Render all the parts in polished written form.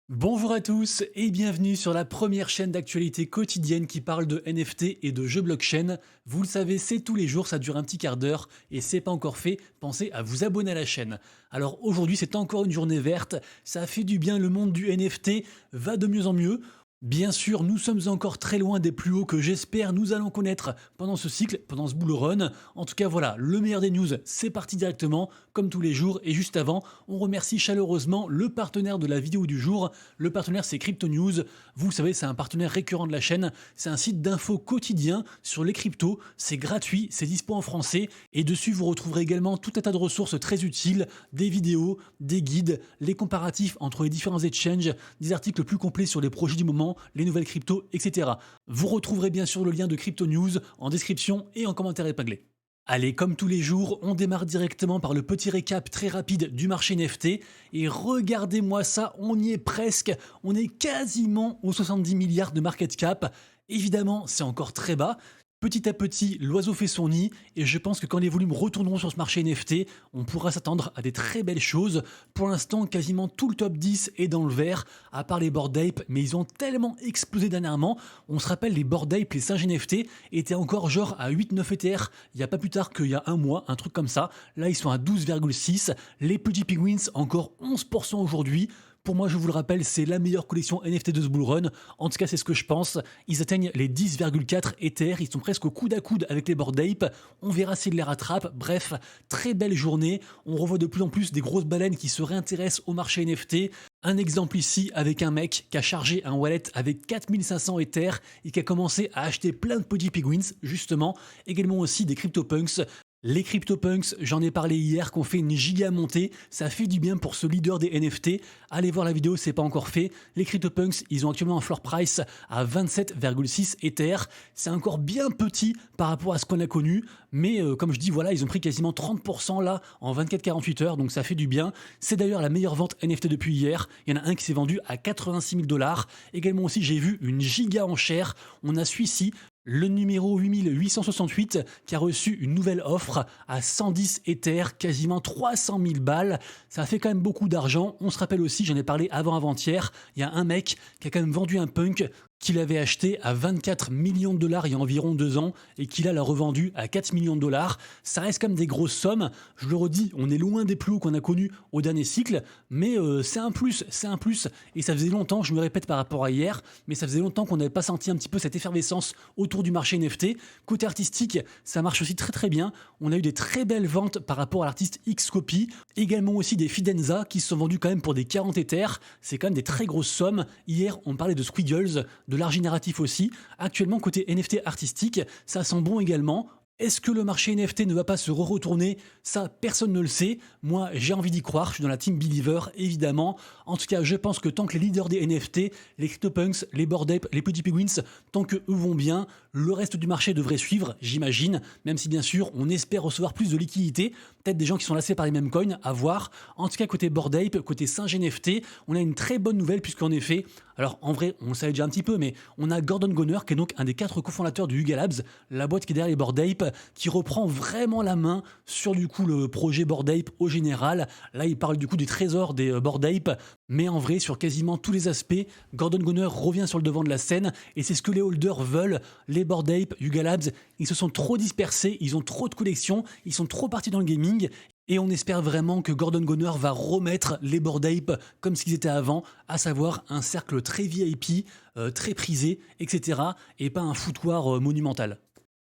Bonjour à tous et bienvenue sur la première chaîne d'actualité quotidienne qui parle de NFT et de jeux blockchain. Vous le savez, c'est tous les jours, ça dure un petit quart d'heure et c'est pas encore fait, pensez à vous abonner à la chaîne. Alors aujourd'hui, c'est encore une journée verte, ça fait du bien, le monde du NFT va de mieux en mieux. Bien sûr, nous sommes encore très loin des plus hauts que j'espère nous allons connaître pendant ce cycle, pendant ce bull run. En tout cas, voilà, le meilleur des news, c'est parti directement, comme tous les jours. Et juste avant, on remercie chaleureusement le partenaire de la vidéo du jour. Le partenaire, c'est Crypto News. Vous le savez, c'est un partenaire récurrent de la chaîne. C'est un site d'infos quotidien sur les cryptos. C'est gratuit, c'est dispo en français. Et dessus, vous retrouverez également tout un tas de ressources très utiles, des vidéos, des guides, les comparatifs entre les différents exchanges, des articles plus complets sur les projets du moment, les nouvelles cryptos, etc. Vous retrouverez bien sûr le lien de Crypto News en description et en commentaire épinglé. Allez, comme tous les jours, on démarre directement par le petit récap très rapide du marché NFT. Et regardez-moi ça, on y est presque, on est quasiment aux 70 milliards de market cap. Évidemment, c'est encore très bas. Petit à petit, l'oiseau fait son nid et je pense que quand les volumes retourneront sur ce marché NFT, on pourra s'attendre à des très belles choses. Pour l'instant, quasiment tout le top 10 est dans le vert, à part les Bored Ape, mais ils ont tellement explosé dernièrement. On se rappelle, les Bored Ape, les singes NFT, étaient encore genre à 8-9 ETH, il n'y a pas plus tard qu'il y a un mois, un truc comme ça. Là, ils sont à 12,6. Les petits Penguins, encore 11% aujourd'hui. Pour moi, je vous le rappelle, c'est la meilleure collection NFT de ce bull run. En tout cas, c'est ce que je pense. Ils atteignent les 10,4 Ether. Ils sont presque au coude à coude avec les Bored Ape. On verra s'ils les rattrapent. Bref, très belle journée. On revoit de plus en plus des grosses baleines qui se réintéressent au marché NFT. Un exemple ici avec un mec qui a chargé un wallet avec 4500 Ether et qui a commencé à acheter plein de Pudgy Penguins, justement. Également aussi des CryptoPunks. Les CryptoPunks, j'en ai parlé hier, qu'on fait une giga montée, ça fait du bien pour ce leader des NFT. Allez voir la vidéo, c'est pas encore fait. Les CryptoPunks, ils ont actuellement un floor price à 27,6 Ether. C'est encore bien petit par rapport à ce qu'on a connu, mais comme je dis, voilà, ils ont pris quasiment 30% là en 24-48 heures, donc ça fait du bien. C'est d'ailleurs la meilleure vente NFT depuis hier. Il y en a un qui s'est vendu à 86 000 $. Également aussi, j'ai vu une giga enchère. On a celui-ci, le numéro 8868 qui a reçu une nouvelle offre à 110 Ether, quasiment 300 000 balles. Ça fait quand même beaucoup d'argent. On se rappelle aussi, j'en ai parlé avant-avant-hier, il y a un mec qui a quand même vendu un punk qu'il avait acheté à 24 millions de dollars il y a environ 2 ans et qu'il a l'a revendu à 4 millions de dollars. Ça reste quand même des grosses sommes. Je le redis, on est loin des plus hauts qu'on a connus au dernier cycle, mais c'est un plus, c'est un plus. Et ça faisait longtemps, je me répète par rapport à hier, mais ça faisait longtemps qu'on n'avait pas senti un petit peu cette effervescence autour du marché NFT. Côté artistique, ça marche aussi très très bien. On a eu des très belles ventes par rapport à l'artiste Xcopy. Également aussi des Fidenza qui se sont vendus quand même pour des 40 Ethers. C'est quand même des très grosses sommes. Hier, on parlait de Squiggles, de l'art génératif aussi. Actuellement, côté NFT artistique, ça sent bon également. Est-ce que le marché NFT ne va pas se re-retourner? Ça, personne ne le sait. Moi, j'ai envie d'y croire. Je suis dans la team Believer, évidemment. En tout cas, je pense que tant que les leaders des NFT, les CryptoPunks, les Bored Ape, les Pudgy Penguins, tant qu'eux vont bien, le reste du marché devrait suivre, j'imagine. Même si, bien sûr, on espère recevoir plus de liquidités. Peut-être des gens qui sont lassés par les mêmes coins, à voir. En tout cas, côté Bored Ape, côté singe NFT, on a une très bonne nouvelle puisqu'en effet, alors en vrai, on le savait déjà un petit peu, mais on a Gordon Goner, qui est donc un des 4 cofondateurs du Yuga Labs, la boîte qui est derrière les Bored Ape, qui reprend vraiment la main sur du coup le projet Bored Ape au général. Là, il parle du coup du trésor des Bored Ape, mais en vrai, sur quasiment tous les aspects, Gordon Goner revient sur le devant de la scène, et c'est ce que les holders veulent. Les Bored Ape, Yuga Labs, ils se sont trop dispersés, ils ont trop de collections, ils sont trop partis dans le gaming, et on espère vraiment que Gordon Goner va remettre les Bored Ape comme ce qu'ils étaient avant, à savoir un cercle très VIP, très prisé, etc. et pas un foutoir monumental.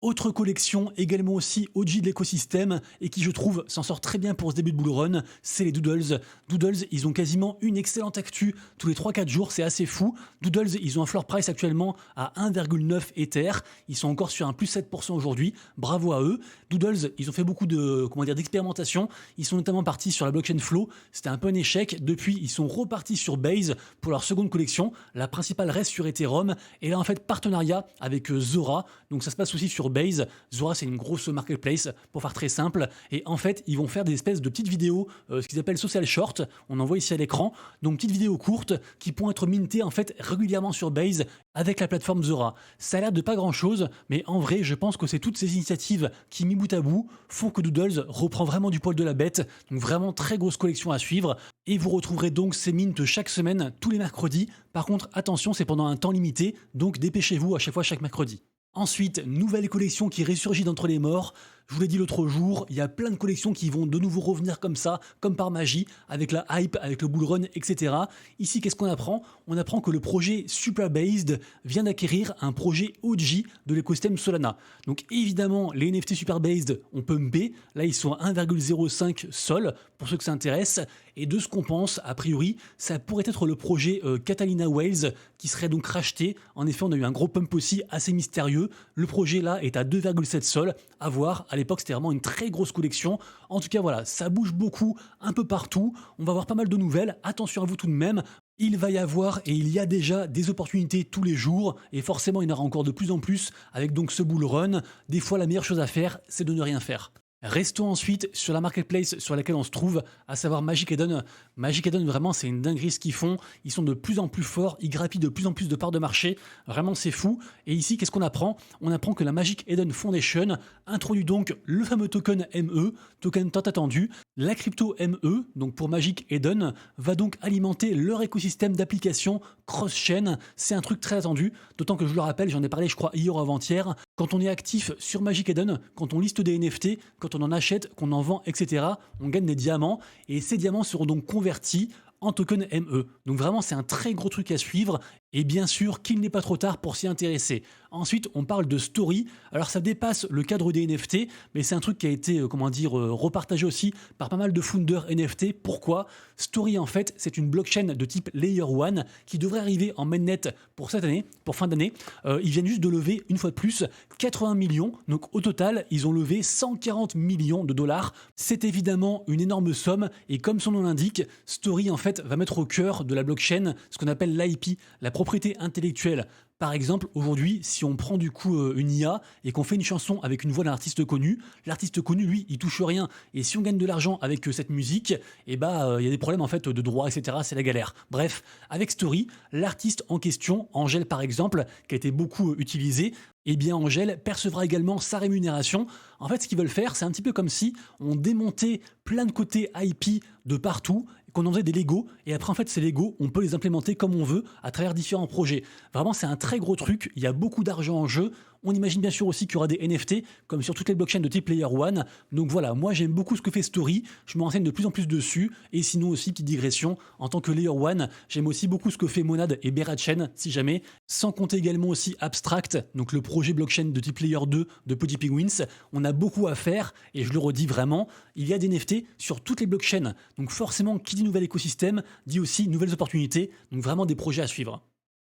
Autre collection, également aussi OG de l'écosystème et qui je trouve s'en sort très bien pour ce début de bull run, c'est les Doodles. Doodles, ils ont quasiment une excellente actu tous les 3-4 jours, c'est assez fou. Doodles, ils ont un floor price actuellement à 1,9 Ether, ils sont encore sur un plus 7% aujourd'hui, bravo à eux. Doodles, ils ont fait beaucoup de d'expérimentation, ils sont notamment partis sur la blockchain Flow, c'était un peu un échec, depuis ils sont repartis sur Base pour leur seconde collection, la principale reste sur Ethereum, et là en fait partenariat avec Zora, donc ça se passe aussi sur Base. Zora, c'est une grosse marketplace, pour faire très simple. Et en fait, ils vont faire des espèces de petites vidéos, ce qu'ils appellent social short. On en voit ici à l'écran. Donc, petites vidéos courtes qui pourront être mintées en fait régulièrement sur Base avec la plateforme Zora. Ça a l'air de pas grand chose, mais en vrai, je pense que c'est toutes ces initiatives qui, mis bout à bout, font que Doodles reprend vraiment du poil de la bête. Donc, vraiment très grosse collection à suivre. Et vous retrouverez donc ces mints chaque semaine, tous les mercredis. Par contre, attention, c'est pendant un temps limité, donc dépêchez-vous à chaque fois chaque mercredi. Ensuite, nouvelle collection qui ressurgit d'entre les morts. Je vous l'ai dit l'autre jour, il y a plein de collections qui vont de nouveau revenir comme ça, comme par magie, avec la hype, avec le bull run, etc. Ici, qu'est-ce qu'on apprend? On apprend que le projet Superbased vient d'acquérir un projet OG de l'écosystème Solana. Donc évidemment, les NFT Superbased ont pumpé. Là, ils sont à 1,05 Sol, pour ceux que ça intéresse. Et de ce qu'on pense, a priori, ça pourrait être le projet Catalina Whales qui serait donc racheté. En effet, on a eu un gros pump aussi assez mystérieux. Le projet là est à 2,7 Sol. À voir, à l'époque c'était vraiment une très grosse collection. En tout cas voilà, ça bouge beaucoup, un peu partout. On va avoir pas mal de nouvelles. Attention à vous tout de même. Il va y avoir et il y a déjà des opportunités tous les jours et forcément il y en aura encore de plus en plus avec donc ce bull run. Des fois la meilleure chose à faire, c'est de ne rien faire. Restons ensuite sur la marketplace sur laquelle on se trouve, à savoir Magic Eden. Magic Eden, vraiment, c'est une dinguerie ce qu'ils font. Ils sont de plus en plus forts, ils grappillent de plus en plus de parts de marché. Vraiment, c'est fou. Et ici, qu'est-ce qu'on apprend? On apprend que la Magic Eden Foundation introduit donc le fameux token ME, token tant attendu. La crypto ME, donc pour Magic Eden, va donc alimenter leur écosystème d'applications cross-chain. C'est un truc très attendu, d'autant que je le rappelle, j'en ai parlé, je crois, hier ou avant-hier. Quand on est actif sur Magic Eden, quand on liste des NFT, quand on en achète, qu'on en vend, etc., on gagne des diamants et ces diamants seront donc convertis en token ME. Donc vraiment, c'est un très gros truc à suivre et bien sûr qu'il n'est pas trop tard pour s'y intéresser. Ensuite, on parle de Story. Alors ça dépasse le cadre des NFT, mais c'est un truc qui a été, repartagé aussi par pas mal de founders NFT. Pourquoi? Story, en fait, c'est une blockchain de type Layer 1 qui devrait arriver en mainnet pour cette année, pour fin d'année. Ils viennent juste de lever, une fois de plus, 80 millions. Donc au total, ils ont levé 140 millions de dollars. C'est évidemment une énorme somme et comme son nom l'indique, Story, en fait, va mettre au cœur de la blockchain ce qu'on appelle l'IP, la propriété intellectuelle. Par exemple, aujourd'hui, si on prend du coup une IA et qu'on fait une chanson avec une voix d'un artiste connu, l'artiste connu, lui, il touche rien. Et si on gagne de l'argent avec cette musique, il y a des problèmes en fait de droit, etc. C'est la galère. Bref, avec Story, l'artiste en question, Angèle par exemple, qui a été beaucoup utilisé, eh bien Angèle percevra également sa rémunération. En fait, ce qu'ils veulent faire, c'est un petit peu comme si on démontait plein de côtés IP de partout, qu'on en faisait des Lego, et après en fait ces Lego, on peut les implémenter comme on veut à travers différents projets. Vraiment, c'est un très gros truc, il y a beaucoup d'argent en jeu. On imagine bien sûr aussi qu'il y aura des NFT, comme sur toutes les blockchains de type Layer 1. Donc voilà, moi j'aime beaucoup ce que fait Story, je me renseigne de plus en plus dessus, et sinon aussi, petite digression, en tant que Layer 1, j'aime aussi beaucoup ce que fait Monad et Berachain, si jamais, sans compter également aussi Abstract, donc le projet blockchain de type Layer 2 de Pudgy Penguins. On a beaucoup à faire, et je le redis vraiment, il y a des NFT sur toutes les blockchains. Donc forcément, qui dit nouvel écosystème, dit aussi nouvelles opportunités, donc vraiment des projets à suivre.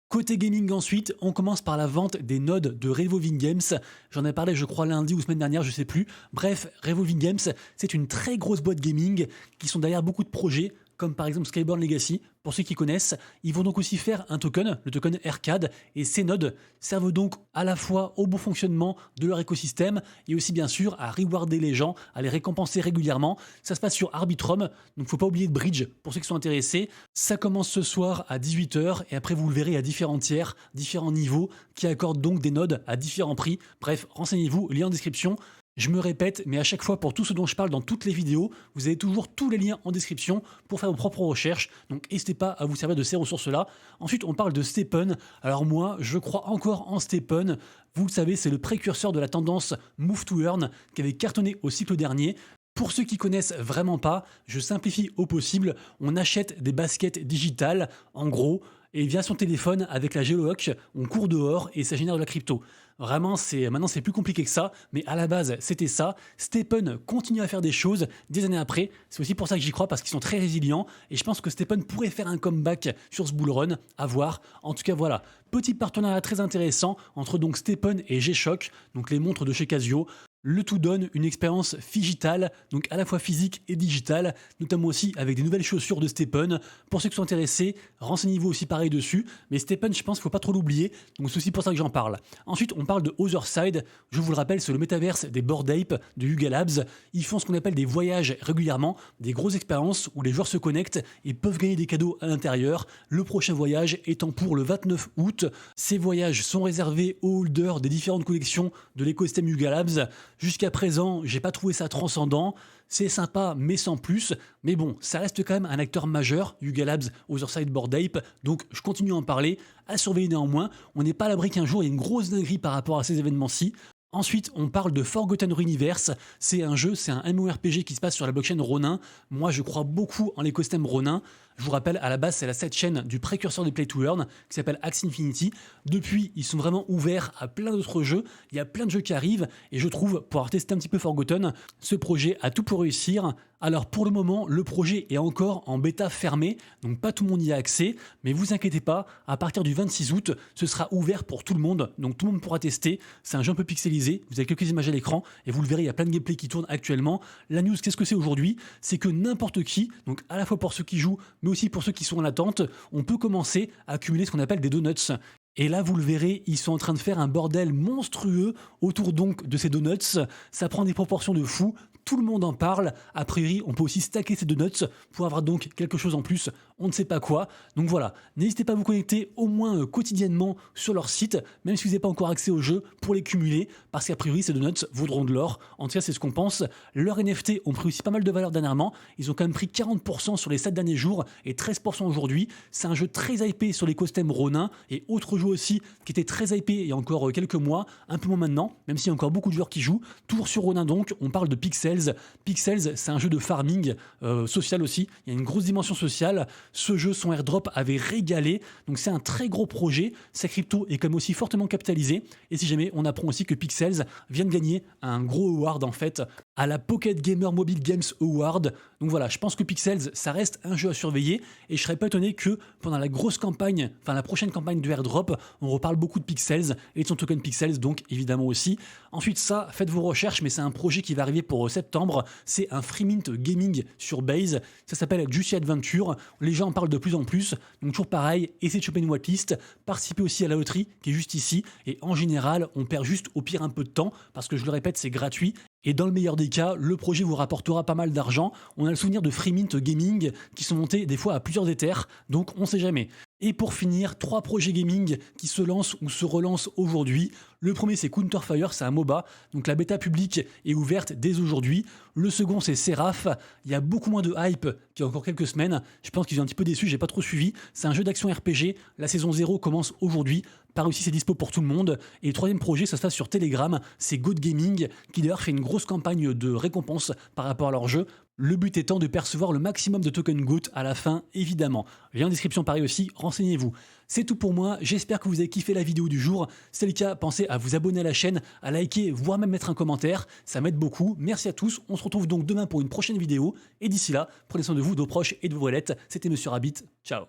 Côté gaming ensuite, on commence par la vente des nodes de Revolving Games. J'en ai parlé je crois lundi ou semaine dernière, je sais plus. Bref, Revolving Games, c'est une très grosse boîte gaming qui sont derrière beaucoup de projets, comme par exemple Skyborn Legacy, pour ceux qui connaissent. Ils vont donc aussi faire un token, le token Arcade, et ces nodes servent donc à la fois au bon fonctionnement de leur écosystème et aussi bien sûr à rewarder les gens, à les récompenser régulièrement. Ça se passe sur Arbitrum, donc faut pas oublier de Bridge pour ceux qui sont intéressés. Ça commence ce soir à 18 h et après vous le verrez à différents tiers, différents niveaux qui accordent donc des nodes à différents prix. Bref, renseignez-vous, lien en description. Je me répète, mais à chaque fois, pour tout ce dont je parle dans toutes les vidéos, vous avez toujours tous les liens en description pour faire vos propres recherches. Donc n'hésitez pas à vous servir de ces ressources-là. Ensuite, on parle de Stepn. Alors moi, je crois encore en Stepn. Vous le savez, c'est le précurseur de la tendance Move to Earn qui avait cartonné au cycle dernier. Pour ceux qui connaissent vraiment pas, je simplifie au possible. On achète des baskets digitales, en gros, et via son téléphone avec la GeoLock, on court dehors et ça génère de la crypto. Vraiment, maintenant c'est plus compliqué que ça, mais à la base c'était ça. Stepn continue à faire des choses des années après. C'est aussi pour ça que j'y crois parce qu'ils sont très résilients et je pense que Stepn pourrait faire un comeback sur ce bull run. À voir. En tout cas voilà, petit partenariat très intéressant entre donc Stepn et G-Shock, donc les montres de chez Casio. Le tout donne une expérience digitale, donc à la fois physique et digitale, notamment aussi avec des nouvelles chaussures de Stephen. Pour ceux qui sont intéressés, renseignez-vous aussi pareil dessus. Mais Stephen, je pense qu'il ne faut pas trop l'oublier, donc c'est aussi pour ça que j'en parle. Ensuite, on parle de Otherside. Je vous le rappelle, c'est le métaverse des Bored Ape de Yuga Labs. Ils font ce qu'on appelle des voyages régulièrement, des grosses expériences où les joueurs se connectent et peuvent gagner des cadeaux à l'intérieur. Le prochain voyage étant pour le 29 août. Ces voyages sont réservés aux holders des différentes collections de l'écosystème Yuga Labs. Jusqu'à présent, j'ai pas trouvé ça transcendant. C'est sympa, mais sans plus. Mais bon, ça reste quand même un acteur majeur, Yuga Labs, Otherside, Bored Ape. Donc je continue à en parler, à surveiller néanmoins. On n'est pas à l'abri qu'un jour il y ait une grosse dinguerie par rapport à ces événements-ci. Ensuite, on parle de Forgotten Universe. C'est un jeu, c'est un MMORPG qui se passe sur la blockchain Ronin. Moi, je crois beaucoup en l'écosystème Ronin. Je vous rappelle, à la base, c'est la sidechain du précurseur de Play to Earn qui s'appelle Axie Infinity. Depuis, ils sont vraiment ouverts à plein d'autres jeux. Il y a plein de jeux qui arrivent et je trouve, pour avoir testé un petit peu Forgotten, ce projet a tout pour réussir. Alors pour le moment, le projet est encore en bêta fermée, donc pas tout le monde y a accès, mais vous inquiétez pas, à partir du 26 août, ce sera ouvert pour tout le monde, donc tout le monde pourra tester. C'est un jeu un peu pixelisé, vous avez quelques images à l'écran et vous le verrez, il y a plein de gameplay qui tournent actuellement. La news, qu'est-ce que c'est aujourd'hui? C'est que n'importe qui, donc à la fois pour ceux qui jouent, mais aussi pour ceux qui sont en attente, on peut commencer à accumuler ce qu'on appelle des donuts. Et là, vous le verrez, ils sont en train de faire un bordel monstrueux autour donc de ces donuts. Ça prend des proportions de fou. Tout le monde en parle. A priori, on peut aussi stacker ces donuts pour avoir donc quelque chose en plus. On ne sait pas quoi. Donc voilà, n'hésitez pas à vous connecter au moins quotidiennement sur leur site, même si vous n'avez pas encore accès au jeu, pour les cumuler, parce qu'a priori, ces donuts vaudront de l'or. En tout cas, c'est ce qu'on pense. Leurs NFT ont pris aussi pas mal de valeur dernièrement. Ils ont quand même pris 40% sur les 7 derniers jours et 13% aujourd'hui. C'est un jeu très hypé sur l'écosystème Ronin et autres jeux aussi qui étaient très hypés il y a encore quelques mois, un peu moins maintenant, même s'il y a encore beaucoup de joueurs qui jouent. Toujours sur Ronin donc, on parle de Pixels. Pixels, c'est un jeu de farming social aussi. Il y a une grosse dimension sociale. Ce jeu, son airdrop avait régalé. Donc c'est un très gros projet. Sa crypto est comme aussi fortement capitalisée. Et si jamais, on apprend aussi que Pixels vient de gagner un gros award en fait à la Pocket Gamer Mobile Games Award. Donc voilà, je pense que Pixels, ça reste un jeu à surveiller. Et je serais pas étonné que pendant la grosse campagne, enfin la prochaine campagne de airdrop, on reparle beaucoup de Pixels et de son token Pixels, donc évidemment aussi. Ensuite, ça, faites vos recherches, mais c'est un projet qui va arriver pour septembre. C'est un free mint gaming sur Base. Ça s'appelle Juicy Adventure. Les gens en parlent de plus en plus. Donc toujours pareil, essayez de choper une whitelist. Participez aussi à la loterie qui est juste ici. Et en général, on perd juste au pire un peu de temps parce que je le répète, c'est gratuit. Et dans le meilleur des cas, le projet vous rapportera pas mal d'argent. On a le souvenir de free mint gaming qui sont montés des fois à plusieurs Ethers. Donc on sait jamais. Et pour finir, 3 projets gaming qui se lancent ou se relancent aujourd'hui. Le premier, c'est Counterfire, c'est un MOBA, donc la bêta publique est ouverte dès aujourd'hui. Le second, c'est Seraph. Il y a beaucoup moins de hype qu'il y a encore quelques semaines. Je pense qu'ils sont un petit peu déçus, j'ai pas trop suivi. C'est un jeu d'action RPG. La saison 0 commence aujourd'hui. Par aussi, c'est dispo pour tout le monde. Et le troisième projet, ça se passe sur Telegram. C'est Good Gaming, qui d'ailleurs fait une grosse campagne de récompenses par rapport à leur jeu. Le but étant de percevoir le maximum de tokens GOAT à la fin, évidemment. Lien en description pareil aussi, renseignez-vous. C'est tout pour moi, j'espère que vous avez kiffé la vidéo du jour. Si c'est le cas, pensez à vous abonner à la chaîne, à liker, voire même mettre un commentaire. Ça m'aide beaucoup. Merci à tous, on se retrouve donc demain pour une prochaine vidéo. Et d'ici là, prenez soin de vous, de vos proches et de vos wallets. C'était Monsieur Rabbit, ciao.